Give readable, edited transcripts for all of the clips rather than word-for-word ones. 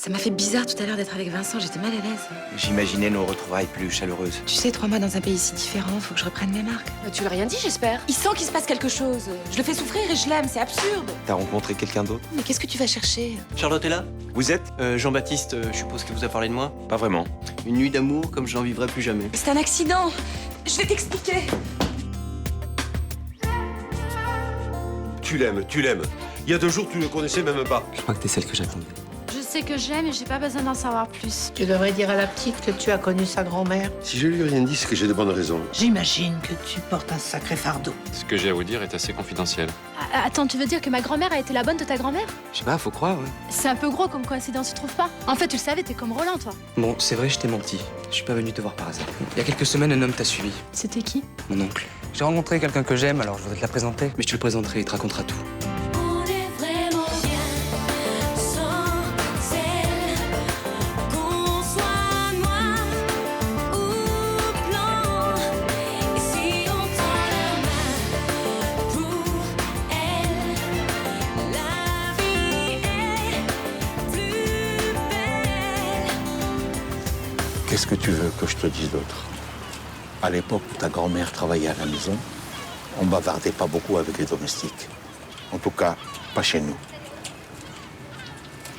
Ça m'a fait bizarre tout à l'heure d'être avec Vincent, j'étais mal à l'aise. J'imaginais nos retrouvailles plus chaleureuses. Tu sais, 3 mois dans un pays si différent, faut que je reprenne mes marques. Tu lui as rien dit, j'espère. Il sent qu'il se passe quelque chose. Je le fais souffrir et je l'aime, c'est absurde. T'as rencontré quelqu'un d'autre? Mais qu'est-ce que tu vas chercher? Charlotte est là? Vous êtes? Jean-Baptiste, je suppose qu'il vous a parlé de moi? Pas vraiment. Une nuit d'amour comme je n'en vivrai plus jamais. C'est un accident. Je vais t'expliquer. Tu l'aimes, tu l'aimes. Il y a 2 jours, tu ne le connaissais même pas. Je crois que t'es celle que j'attendais. Je sais que j'aime et j'ai pas besoin d'en savoir plus. Tu devrais dire à la petite que tu as connu sa grand-mère. Si je lui ai rien dit, c'est que j'ai de bonnes raisons. J'imagine que tu portes un sacré fardeau. Ce que j'ai à vous dire est assez confidentiel. Attends, tu veux dire que ma grand-mère a été la bonne de ta grand-mère? Je sais pas, faut croire, ouais. C'est un peu gros comme coïncidence, tu trouves pas? En fait, tu le savais, t'es comme Roland, toi. Bon, c'est vrai, je t'ai menti. Je suis pas venu te voir par hasard. Il y a quelques semaines, un homme t'a suivi. C'était qui? Mon oncle. J'ai rencontré quelqu'un que j'aime, alors je voudrais te la présenter. Mais je te le présenterai, il te racontera tout. Qu'est-ce que tu veux que je te dise d'autre? À l'époque où ta grand-mère travaillait à la maison, on bavardait pas beaucoup avec les domestiques. En tout cas, pas chez nous.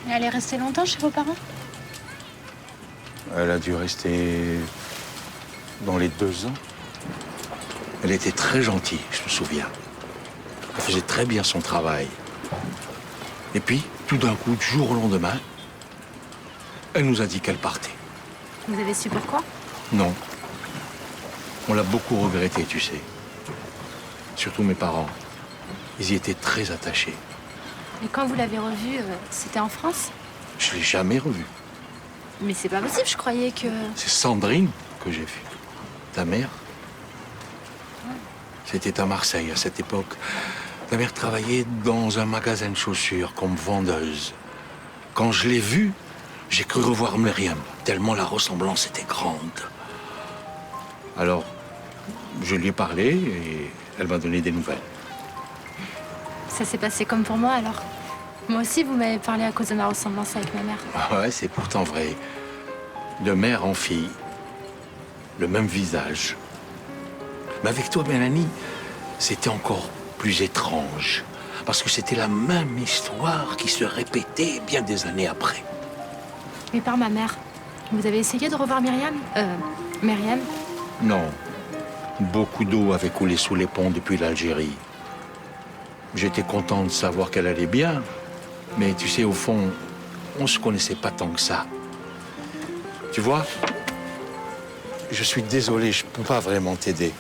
Elle est restée longtemps chez vos parents? Elle a dû rester dans les 2 ans. Elle était très gentille, je me souviens. Elle faisait très bien son travail. Et puis, tout d'un coup, du jour au lendemain, elle nous a dit qu'elle partait. Vous avez su pourquoi? Non. On l'a beaucoup regretté, tu sais. Surtout mes parents. Ils y étaient très attachés. Et quand vous l'avez revue, c'était en France? Je l'ai jamais revue. Mais c'est pas possible, je croyais que... C'est Sandrine que j'ai vue. Ta mère. C'était à Marseille, à cette époque. Ta mère travaillait dans un magasin de chaussures comme vendeuse. Quand je l'ai vue, j'ai cru revoir Myriam, tellement la ressemblance était grande. Alors, je lui ai parlé et elle m'a donné des nouvelles. Ça s'est passé comme pour moi, alors. Moi aussi, vous m'avez parlé à cause de ma ressemblance avec ma mère. Ah ouais, c'est pourtant vrai. De mère en fille, le même visage. Mais avec toi, Mélanie, c'était encore plus étrange. Parce que c'était la même histoire qui se répétait bien des années après. Mais par ma mère. Vous avez essayé de revoir Myriam? Non. Beaucoup d'eau avait coulé sous les ponts depuis l'Algérie. J'étais content de savoir qu'elle allait bien. Mais tu sais, au fond, on se connaissait pas tant que ça. Tu vois, je suis désolé, je peux pas vraiment t'aider.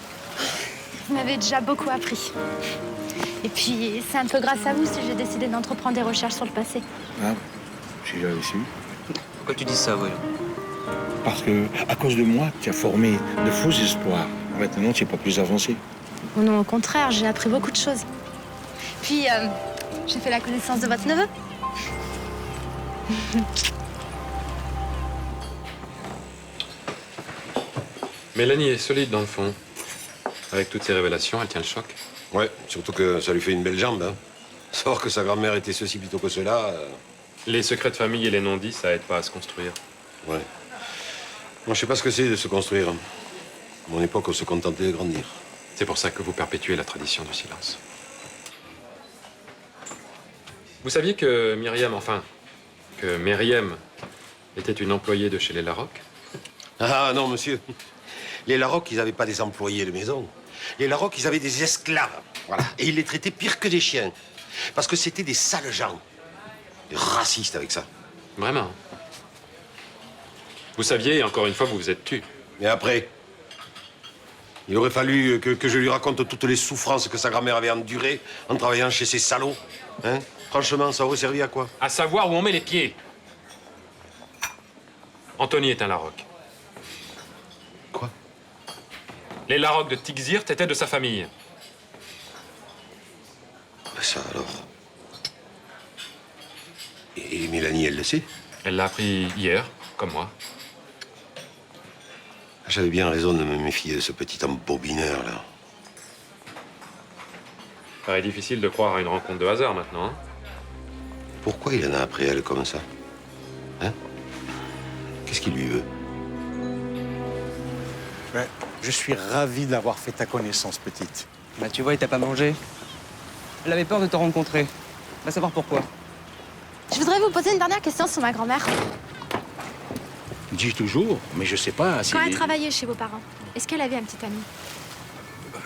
Vous m'avez déjà beaucoup appris. Et puis, c'est un peu grâce à vous si j'ai décidé d'entreprendre des recherches sur le passé. Ah, si j'avais su. Pourquoi tu dis ça, voyons? Parce que, à cause de moi, tu as formé de faux espoirs. Maintenant, tu n'es pas plus avancé. Oh non, au contraire, j'ai appris beaucoup de choses. Puis, j'ai fait la connaissance de votre neveu. Mélanie est solide dans le fond. Avec toutes ces révélations, elle tient le choc. Ouais, surtout que ça lui fait une belle jambe, hein. Savoir que sa grand-mère était ceci plutôt que cela. Les secrets de famille et les non-dits, ça aide pas à se construire. Ouais. Moi, je sais pas ce que c'est de se construire. À mon époque, on se contentait de grandir. C'est pour ça que vous perpétuez la tradition du silence. Vous saviez que Myriam était une employée de chez les Larocque? Ah non, monsieur. Les Larocque, ils n'avaient pas des employés de maison. Les Larocque, ils avaient des esclaves. Voilà. Et ils les traitaient pire que des chiens. Parce que c'était des sales gens. Des racistes avec ça. Vraiment? Vous saviez, et encore une fois, vous vous êtes tu. Et après, il aurait fallu que je lui raconte toutes les souffrances que sa grand-mère avait endurées en travaillant chez ces salauds. Hein? Franchement, ça aurait servi à quoi? À savoir où on met les pieds. Anthony est un Larocque. Quoi? Les Larocque de Tixir étaient de sa famille. Ça alors. Et Mélanie, elle le sait? Elle l'a appris hier, comme moi. J'avais bien raison de me méfier de ce petit embobineur, là. Paraît difficile de croire à une rencontre de hasard maintenant, hein? Pourquoi il en a après elle comme ça? Hein? Qu'est-ce qu'il lui veut? Ben, je suis ravi d'avoir fait ta connaissance, petite. Bah tu vois, il t'a pas mangé. Elle avait peur de te rencontrer. Va savoir pourquoi. Je voudrais vous poser une dernière question sur ma grand-mère. Dis toujours, mais je sais pas si... Quand elle travaillait chez vos parents, est-ce qu'elle avait un petit ami?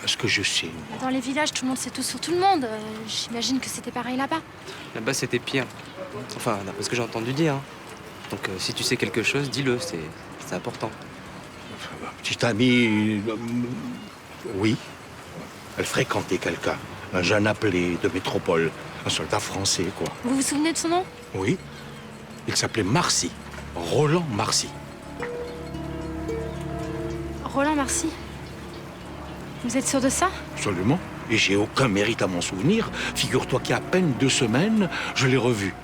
Ce que je sais. Dans les villages, tout le monde sait tout sur tout le monde. J'imagine que c'était pareil là-bas. Là-bas, c'était pire. Enfin, d'après ce que j'ai entendu dire. Hein. Donc, si tu sais quelque chose, dis-le, c'est important. Petite amie... oui. Elle fréquentait quelqu'un. Un jeune appelé de métropole. Un soldat français, quoi. Vous vous souvenez de son nom? Oui. Il s'appelait Marcy. Roland Marcy. Roland Marcy. Vous êtes sûr de ça? Absolument. Et j'ai aucun mérite à m'en souvenir. Figure-toi qu'il y a à peine 2 semaines, je l'ai revu.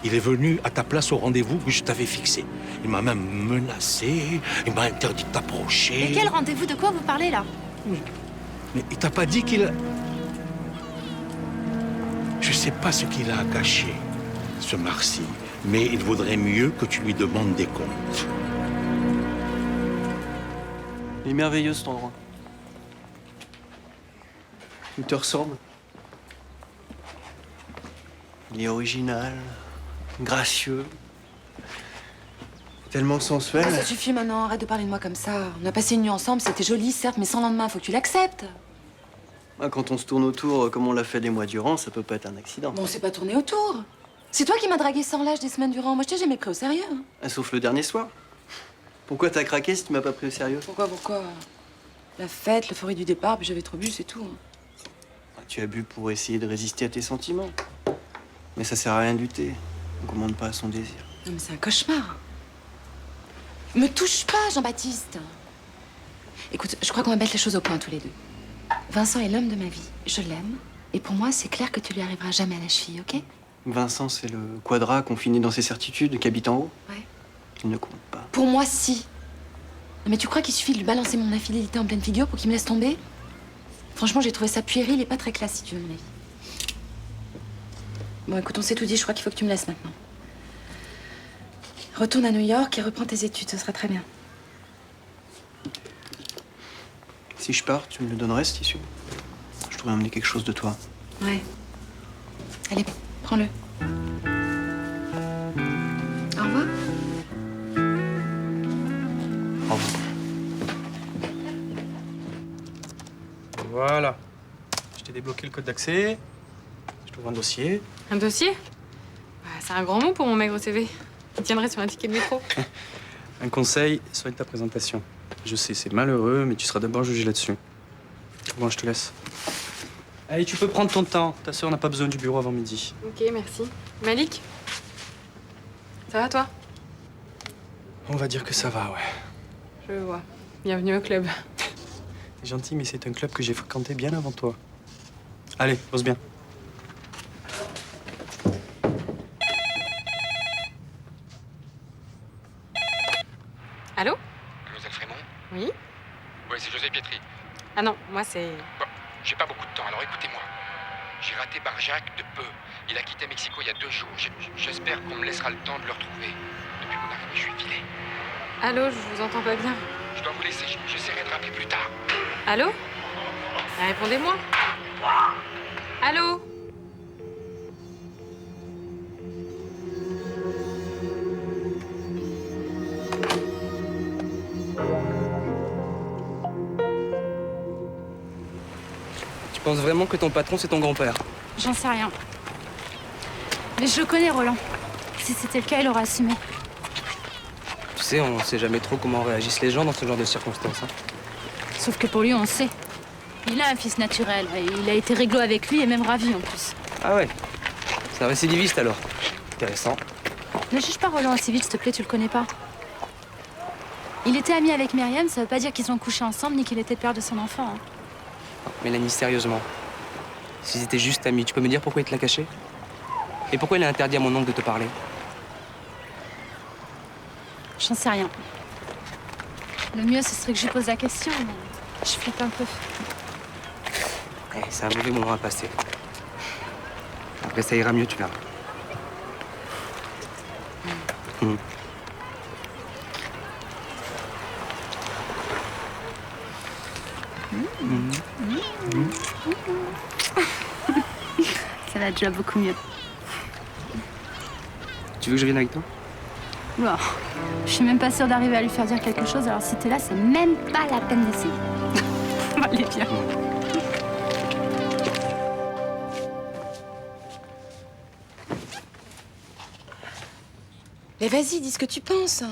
Il est venu à ta place au rendez-vous que je t'avais fixé. Il m'a même menacé, il m'a interdit de t'approcher. Mais quel rendez-vous? De quoi vous parlez là? Mais il t'a pas dit qu'il... Je sais pas ce qu'il a à cacher, ce Marcy. Mais il vaudrait mieux que tu lui demandes des comptes. Il est merveilleux cet endroit. Il te ressemble. Il est original, gracieux, tellement sensuel. Ah, ça suffit maintenant, arrête de parler de moi comme ça. On a passé une nuit ensemble, c'était joli, certes, mais sans lendemain, faut que tu l'acceptes. Ah, quand on se tourne autour, comme on l'a fait des mois durant, ça peut pas être un accident. Bon, on s'est pas tourné autour. C'est toi qui m'as dragué sans lâche des semaines durant. Moi, je t'ai jamais pris au sérieux. Hein. Ah, sauf le dernier soir. Pourquoi t'as craqué si tu m'as pas pris au sérieux? Pourquoi? La fête, l'euphorie du départ, puis j'avais trop bu, c'est tout. Hein. Ah, tu as bu pour essayer de résister à tes sentiments. Mais ça sert à rien de lutter. On commande pas à son désir. Non, mais c'est un cauchemar. Me touche pas, Jean-Baptiste. Écoute, je crois qu'on va mettre les choses au point tous les deux. Vincent est l'homme de ma vie. Je l'aime. Et pour moi, c'est clair que tu lui arriveras jamais à la cheville, ok? Vincent, c'est le quadra confiné dans ses certitudes qui habite en haut. Ouais. Il ne compte pas. Pour moi, si. Non, mais tu crois qu'il suffit de lui balancer mon infidélité en pleine figure pour qu'il me laisse tomber? Franchement, j'ai trouvé ça puéril et pas très classe, si tu veux mon avis. Bon, écoute, on s'est tout dit. Je crois qu'il faut que tu me laisses maintenant. Retourne à New York et reprends tes études. Ce sera très bien. Si je pars, tu me le donnerais, ce tissu? Je pourrais emmener quelque chose de toi. Ouais. Allez, prends-le. Au revoir. Au revoir. Voilà. Je t'ai débloqué le code d'accès. Je t'ouvre un dossier. Un dossier? C'est un grand mot pour mon maigre CV. Il tiendrait sur un ticket de métro. Un conseil, soigne ta présentation. Je sais, c'est malheureux, mais tu seras d'abord jugé là-dessus. Bon, je te laisse. Allez, tu peux prendre ton temps. Ta sœur n'a pas besoin du bureau avant midi. Ok, merci. Malik? Ça va, toi? On va dire que ça va, ouais. Je vois. Bienvenue au club. C'est gentil, mais c'est un club que j'ai fréquenté bien avant toi. Allez, pose bien. Allô? Mademoiselle Frémont? Oui? Ouais, c'est José Pietri. Ah non, moi c'est... Bon, j'ai pas beaucoup de temps, alors écoutez-moi. J'ai raté Barjac de peu. Il a quitté Mexico il y a 2 jours. J'espère qu'on me laissera le temps de le retrouver. Depuis mon arrivée, je suis filé. Allô, je vous entends pas bien. Je dois vous laisser, j'essaierai de rappeler plus tard. Allô? Répondez-moi. Allô? Tu penses vraiment que ton patron, c'est ton grand-père? J'en sais rien. Mais je le connais, Roland. Si c'était le cas, il aurait assumé. Tu sais, on sait jamais trop comment réagissent les gens dans ce genre de circonstances. Hein. Sauf que pour lui, on sait. Il a un fils naturel. Et il a été réglo avec lui et même ravi en plus. Ah ouais? C'est un récidiviste alors. Intéressant. Ne juge pas Roland aussi vite, s'il te plaît, tu le connais pas. Il était ami avec Myriam, ça veut pas dire qu'ils ont couché ensemble ni qu'il était le père de son enfant. Hein. Mélanie, sérieusement. S'ils étaient juste amis, tu peux me dire pourquoi il te l'a caché? Et pourquoi il a interdit à mon oncle de te parler? J'en sais rien. Le mieux, ce serait que je lui pose la question, mais je flippe un peu. Eh, c'est un mauvais moment à passer. Après, ça ira mieux, tu verras. va déjà beaucoup mieux. Tu veux que je vienne avec toi? Bon, je suis même pas sûre d'arriver à lui faire dire quelque chose, alors si t'es là, c'est même pas la peine d'essayer. Allez, viens. Mais vas-y, dis ce que tu penses.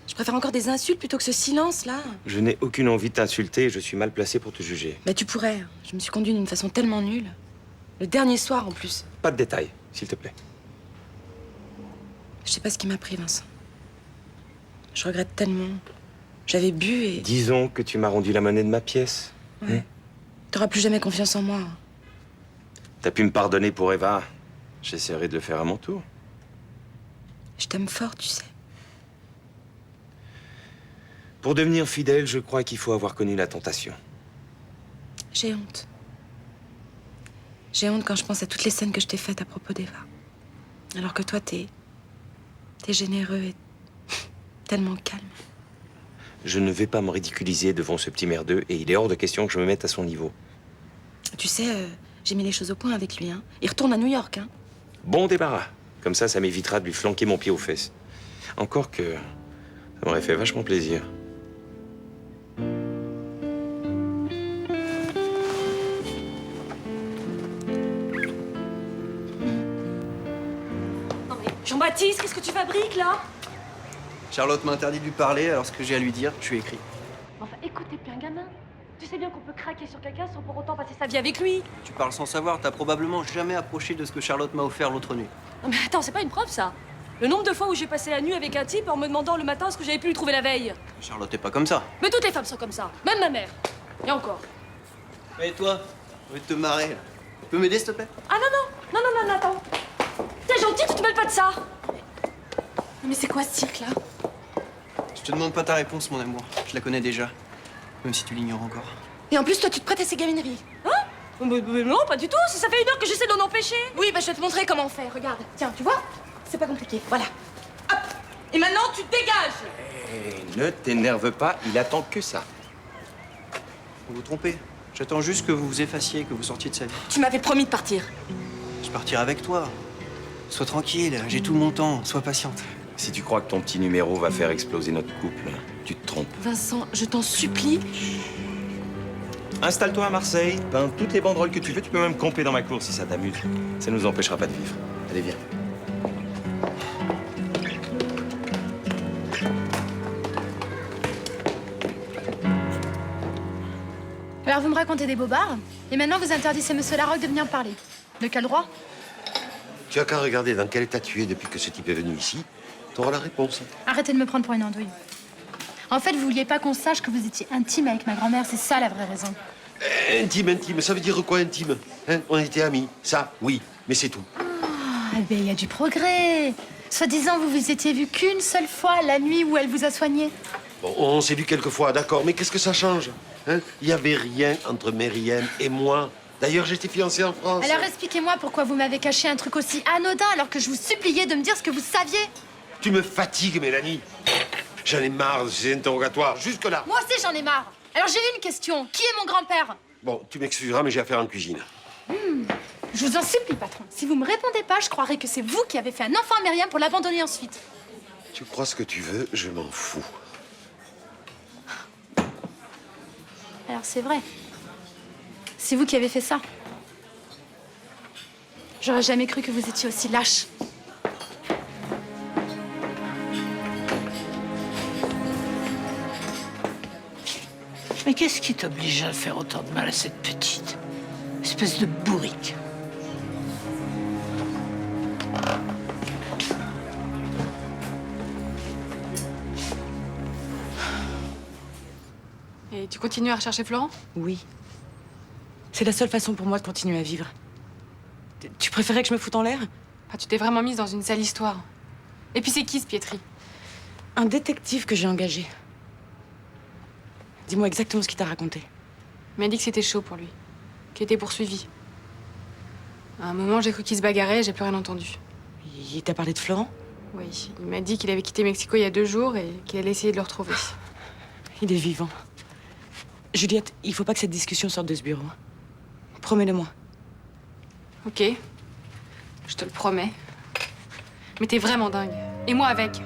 Je préfère encore des insultes plutôt que ce silence-là. Je n'ai aucune envie de t'insulter et je suis mal placé pour te juger. Mais tu pourrais. Je me suis conduite d'une façon tellement nulle. Le dernier soir, en plus. Pas de détails, s'il te plaît. Je sais pas ce qui m'a pris, Vincent. Je regrette tellement. J'avais bu et... Disons que tu m'as rendu la monnaie de ma pièce. Ouais. T'auras plus jamais confiance en moi. T'as pu me pardonner pour Eva. J'essaierai de le faire à mon tour. Je t'aime fort, tu sais. Pour devenir fidèle, je crois qu'il faut avoir connu la tentation. J'ai honte. J'ai honte quand je pense à toutes les scènes que je t'ai faites à propos d'Eva. Alors que toi, t'es généreux et tellement calme. Je ne vais pas me ridiculiser devant ce petit merdeux et il est hors de question que je me mette à son niveau. Tu sais, j'ai mis les choses au point avec lui, hein. Il retourne à New York, hein. Bon débarras. Comme ça m'évitera de lui flanquer mon pied aux fesses. Encore que ça m'aurait fait vachement plaisir. Jean-Baptiste, qu'est-ce que tu fabriques, là? Charlotte m'a interdit de lui parler, alors ce que j'ai à lui dire, je lui ai écrit. Enfin, écoute, t'es plus un gamin. Tu sais bien qu'on peut craquer sur quelqu'un sans pour autant passer sa vie avec lui. Tu parles sans savoir, t'as probablement jamais approché de ce que Charlotte m'a offert l'autre nuit. Non mais attends, c'est pas une preuve, ça. Le nombre de fois où j'ai passé la nuit avec un type en me demandant le matin ce que j'avais pu lui trouver la veille. Charlotte est pas comme ça. Mais toutes les femmes sont comme ça, même ma mère. Et encore. Et toi, je vais te marrer. Tu peux m'aider, s'il te plaît? Ah non, attends. T'es gentil, tu te mêles pas de ça. Mais c'est quoi ce cirque-là? Je te demande pas ta réponse, mon amour. Je la connais déjà. Même si tu l'ignores encore. Et en plus, toi, tu te prêtes à ces gamineries. Hein? Mais non, pas du tout. Ça fait 1 heure que j'essaie d'en empêcher. Oui, bah je vais te montrer comment on fait. Regarde. Tiens, tu vois? C'est pas compliqué. Voilà. Hop. Et maintenant, tu te dégages. Ne t'énerve pas, il attend que ça. Vous vous trompez. J'attends juste que vous vous effaciez, que vous sortiez de sa vie. Tu m'avais promis de partir. Je partirai avec toi. Sois tranquille, j'ai tout mon temps. Sois patiente. Si tu crois que ton petit numéro va faire exploser notre couple, tu te trompes. Vincent, je t'en supplie. Installe-toi à Marseille, peins toutes les banderoles que tu veux, tu peux même camper dans ma cour si ça t'amuse. Ça nous empêchera pas de vivre. Allez, viens. Alors vous me racontez des bobards, et maintenant vous interdisez Monsieur Larocque de venir me parler. De quel droit? Tu as qu'à regarder dans quel état tu es depuis que ce type est venu ici. T'auras la réponse. Arrêtez de me prendre pour une andouille. En fait, vous vouliez pas qu'on sache que vous étiez intime avec ma grand-mère, c'est ça la vraie raison. Intime, ça veut dire quoi intime? Hein? On était amis, ça, oui, mais c'est tout. Ah, ben il y a du progrès. Soi-disant, vous vous étiez vu qu'une seule fois la nuit où elle vous a soigné. Bon, on s'est vu quelques fois, d'accord, mais qu'est-ce que ça change? Hein? Il y avait rien entre Myriam et moi. D'ailleurs, j'étais fiancé en France. Alors expliquez-moi pourquoi vous m'avez caché un truc aussi anodin alors que je vous suppliais de me dire ce que vous saviez. Tu me fatigues, Mélanie. J'en ai marre de ces interrogatoires, jusque-là. Moi aussi, j'en ai marre. Alors j'ai une question. Qui est mon grand-père? Bon, tu m'excuseras, mais j'ai affaire en cuisine. Je vous en supplie, patron. Si vous me répondez pas, je croirais que c'est vous qui avez fait un enfant à Myriam pour l'abandonner ensuite. Tu crois ce que tu veux, je m'en fous. Alors c'est vrai. C'est vous qui avez fait ça. J'aurais jamais cru que vous étiez aussi lâche. Mais qu'est-ce qui t'oblige à faire autant de mal à cette petite? Espèce de bourrique. Et tu continues à rechercher Florent? Oui. C'est la seule façon pour moi de continuer à vivre. Tu préférais que je me foute en l'air? Ah, tu t'es vraiment mise dans une sale histoire. Et puis c'est qui ce Pietri? Un détective que j'ai engagé. Dis-moi exactement ce qu'il t'a raconté. Il m'a dit que c'était chaud pour lui, qu'il était poursuivi. À un moment, j'ai cru qu'il se bagarrait et j'ai plus rien entendu. Il t'a parlé de Florent? Oui, il m'a dit qu'il avait quitté Mexico il y a 2 jours et qu'il allait essayer de le retrouver. Il est vivant. Juliette, il faut pas que cette discussion sorte de ce bureau. Promets-le-moi. Ok. Je te le promets. Mais t'es vraiment dingue. Et moi avec.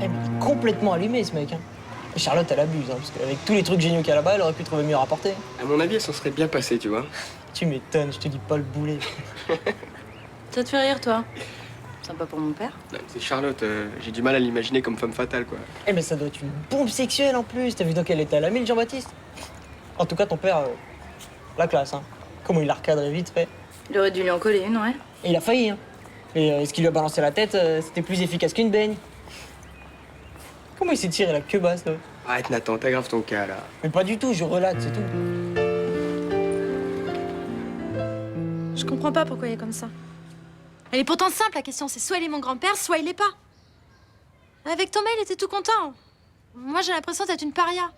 Eh, mais il est complètement allumé, ce mec. Hein. Et Charlotte, elle abuse, hein, parce qu'avec tous les trucs géniaux qu'il y a là-bas, elle aurait pu trouver mieux à rapporter. À mon avis, elle s'en serait bien passée, tu vois. Tu m'étonnes, je te dis pas le boulet. Ça te fait rire, toi? Sympa pour mon père. C'est Charlotte, j'ai du mal à l'imaginer comme femme fatale, quoi. Eh, mais ça doit être une bombe sexuelle en plus. T'as vu dans quel état elle a mis le Jean-Baptiste? En tout cas, ton père, la classe, hein. Comment il l'a recadré vite fait. Il aurait dû lui en coller une, ouais. Et il a failli, hein. Et ce qui lui a balancé la tête, c'était plus efficace qu'une baigne. Comment il s'est tiré la queue basse, là? Arrête, Nathan, t'aggraves ton cas, là. Mais pas du tout, je relate, c'est tout. Je comprends pas pourquoi il est comme ça. Elle est pourtant simple, la question. C'est soit il est mon grand-père, soit il l'est pas. Avec Thomas, il était tout content. Moi, j'ai l'impression d'être une paria.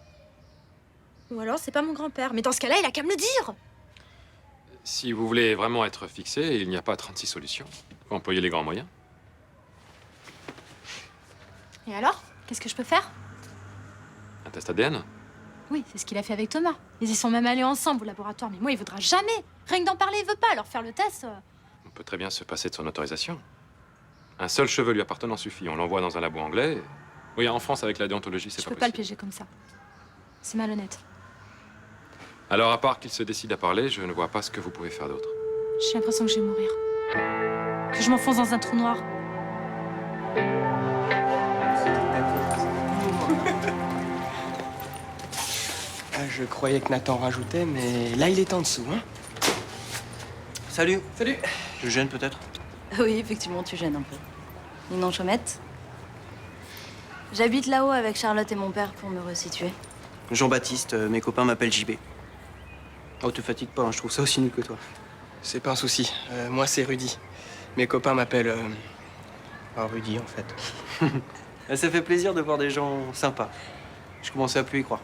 Ou alors, c'est pas mon grand-père. Mais dans ce cas-là, il a qu'à me le dire. Si vous voulez vraiment être fixé, il n'y a pas 36 solutions. Faut employer les grands moyens. Et alors? Qu'est-ce que je peux faire? Un test ADN? Oui, c'est ce qu'il a fait avec Thomas. Ils y sont même allés ensemble au laboratoire. Mais moi, il voudra jamais. Rien que d'en parler, il veut pas. Alors faire le test... On peut très bien se passer de son autorisation. Un seul cheveu lui appartenant suffit. On l'envoie dans un labo anglais. Oui, en France, avec la déontologie, c'est Je pas peux pas le possible. piéger comme ça. C'est malhonnête. Alors, à part qu'il se décide à parler, je ne vois pas ce que vous pouvez faire d'autre. J'ai l'impression que je vais mourir. Que je m'enfonce dans un trou noir. Je croyais que Nathan rajoutait, mais là, il est en dessous, hein. Salut. Salut. Je gêne peut-être? Oui, effectivement, tu gênes un peu. Dis non, Chaumette. J'habite là-haut avec Charlotte et mon père pour me resituer. Jean-Baptiste, mes copains m'appellent JB. Oh, te fatigue pas, hein, je trouve ça aussi nul que toi. C'est pas un souci. Moi, c'est Rudy. Mes copains m'appellent... Rudy, en fait. Ça fait plaisir de voir des gens sympas. Je commençais à plus y croire.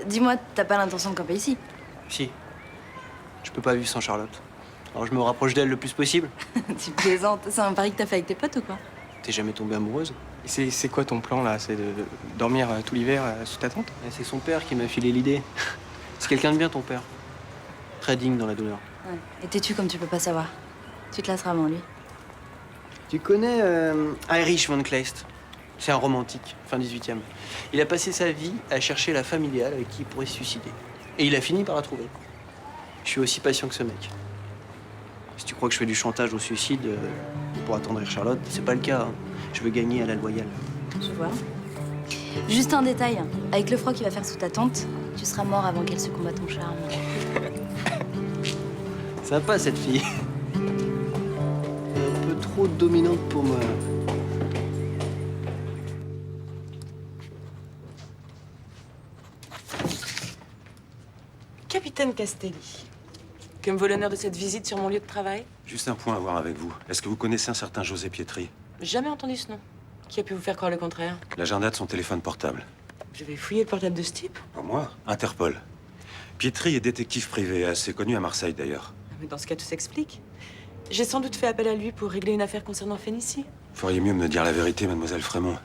Dis-moi, t'as pas l'intention de camper ici? Si. Je peux pas vivre sans Charlotte. Alors je me rapproche d'elle le plus possible. Tu plaisantes. C'est un pari que t'as fait avec tes potes ou quoi? T'es jamais tombée amoureuse? Et c'est quoi ton plan, là? C'est de dormir tout l'hiver sous ta tente? C'est son père qui m'a filé l'idée. C'est quelqu'un de bien, ton père. Très digne dans la douleur. Ouais. Et têtu comme tu peux pas savoir. Tu te lasseras avant lui. Tu connais Heinrich von Kleist? C'est un romantique, fin 18e. Il a passé sa vie à chercher la familiale avec qui il pourrait se suicider. Et il a fini par la trouver. Je suis aussi patient que ce mec. Si tu crois que je fais du chantage au suicide pour attendrir Charlotte, c'est pas le cas. Hein. Je veux gagner à la loyale. Je vois. Juste un détail. Avec le froid qu'il va faire sous ta tente, tu seras mort avant qu'elle se combat ton charme. Sympa, cette fille. Un peu trop dominante pour moi. Capitaine Castelli, que me vaut l'honneur de cette visite sur mon lieu de travail? Juste un point à voir avec vous. Est-ce que vous connaissez un certain José Pietri? Jamais entendu ce nom. Qui a pu vous faire croire le contraire? L'agenda de son téléphone portable. Vous avez fouillé le portable de ce type? Pour moi, Interpol. Pietri est détective privé, assez connu à Marseille d'ailleurs. Mais dans ce cas, tout s'explique. J'ai sans doute fait appel à lui pour régler une affaire concernant Fénicie. Feriez mieux me dire la vérité, mademoiselle Frémont.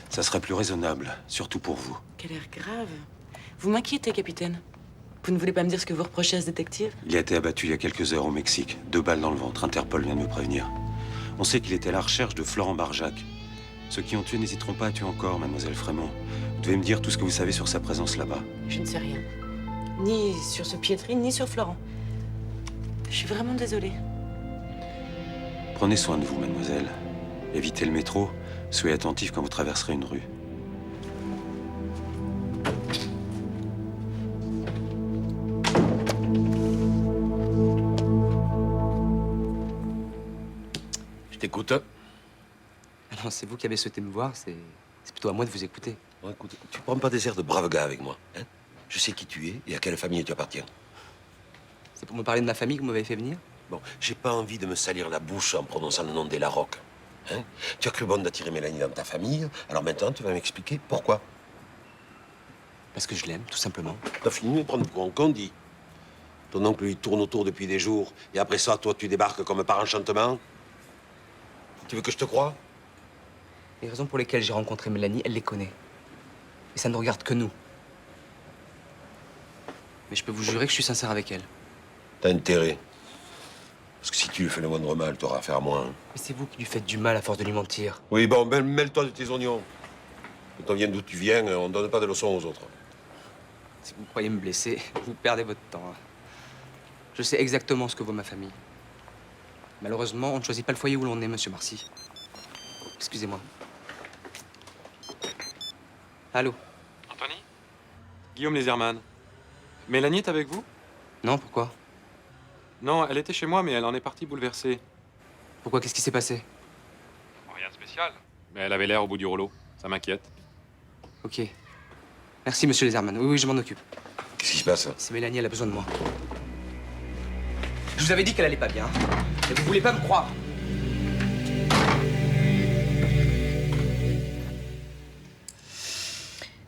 Ça serait plus raisonnable, surtout pour vous. Quel air grave. Vous m'inquiétez, capitaine. Vous ne voulez pas me dire ce que vous reprochez à ce détective? Il a été abattu il y a quelques heures au Mexique. 2 balles dans le ventre. Interpol vient de me prévenir. On sait qu'il était à la recherche de Florent Barjac. Ceux qui ont tué n'hésiteront pas à tuer encore, mademoiselle Frémont. Vous devez me dire tout ce que vous savez sur sa présence là-bas. Je ne sais rien. Ni sur ce Pietri, ni sur Florent. Je suis vraiment désolée. Prenez soin de vous, mademoiselle. Évitez le métro. Soyez attentif quand vous traverserez une rue. Je t'écoute. Non, c'est vous qui avez souhaité me voir, c'est plutôt à moi de vous écouter. Bon, écoute, tu prends pas des airs de brave gars avec moi. Hein? Je sais qui tu es et à quelle famille tu appartiens. C'est pour me parler de ma famille que vous m'avez fait venir? Bon, j'ai pas envie de me salir la bouche en prononçant le nom des Larocque. Hein? Tu as cru bon d'attirer Mélanie dans ta famille, alors maintenant tu vas m'expliquer pourquoi. Parce que je l'aime, tout simplement. T'as fini de me prendre pour un condi. Ton oncle lui tourne autour depuis des jours, et après ça, toi, tu débarques comme par enchantement. Tu veux que je te croie? Les raisons pour lesquelles j'ai rencontré Mélanie, elle les connaît. Et ça ne regarde que nous. Mais je peux vous jurer que je suis sincère avec elle. T'as intérêt. Parce que si tu lui fais le moindre mal, t'auras affaire à moi. Hein. Mais c'est vous qui lui faites du mal à force de lui mentir. Oui, bon, mêle-toi de tes oignons. Quand on vient d'où tu viens, on donne pas de leçons aux autres. Si vous croyez me blesser, vous perdez votre temps. Hein. Je sais exactement ce que vaut ma famille. Malheureusement, on ne choisit pas le foyer où l'on est, monsieur Marcy. Excusez-moi. Allô? Anthony? Guillaume Lézerman. Mélanie est avec vous? Non, pourquoi? Non, elle était chez moi, mais elle en est partie bouleversée. Pourquoi? Qu'est-ce qui s'est passé? Rien de spécial. Mais elle avait l'air au bout du rouleau. Ça m'inquiète. Ok. Merci, monsieur Lézerman. Oui, oui, je m'en occupe. Qu'est-ce qui se passe? C'est Mélanie, elle a besoin de moi. Je vous avais dit qu'elle allait pas bien. Et vous voulez pas me croire.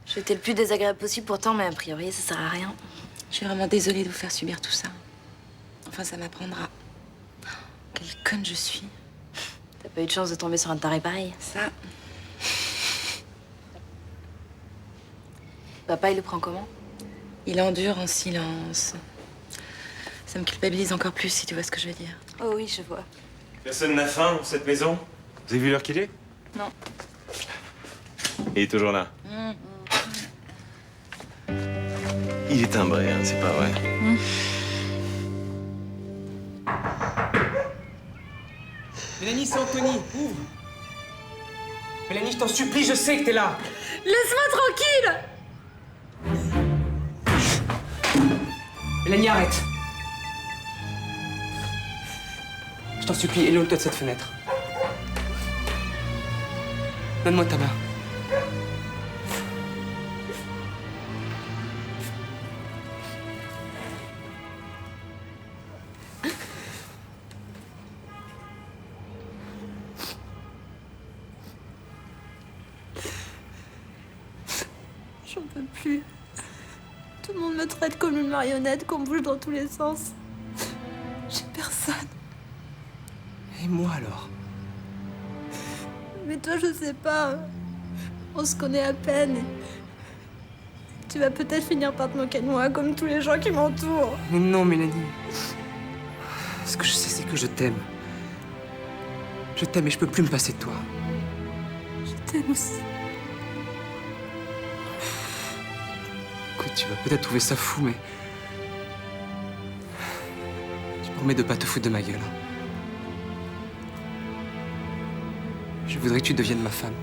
J'ai été le plus désagréable possible pourtant, mais a priori, ça sert à rien. Je suis vraiment désolée de vous faire subir tout ça. Enfin, ça m'apprendra. Quelle conne je suis. T'as pas eu de chance de tomber sur un taré pareil. Ça. Papa, il le prend comment? Il endure en silence. Ça me culpabilise encore plus, si tu vois ce que je veux dire. Oh oui, je vois. Personne n'a faim dans cette maison? Vous avez vu l'heure qu'il est? Non. Il est toujours là. Il est timbré, hein, c'est pas vrai. Mélanie, c'est Anthony. Ouvre. Mélanie, je t'en supplie, je sais que t'es là. Laisse-moi tranquille! Mélanie, arrête. Je t'en supplie, éloigne-toi de cette fenêtre. Donne-moi ta main. J'en peux plus. Tout le monde me traite comme une marionnette, qu'on bouge dans tous les sens. J'ai personne. Et moi alors? Mais toi, je sais pas. On se connaît à peine. Tu vas peut-être finir par te moquer de moi, comme tous les gens qui m'entourent. Mais non, Mélanie. Ce que je sais, c'est que je t'aime. Je t'aime et je peux plus me passer de toi. Je t'aime aussi. Écoute, tu vas peut-être trouver ça fou, mais... Je promets de pas te foutre de ma gueule. Je voudrais que tu deviennes ma femme.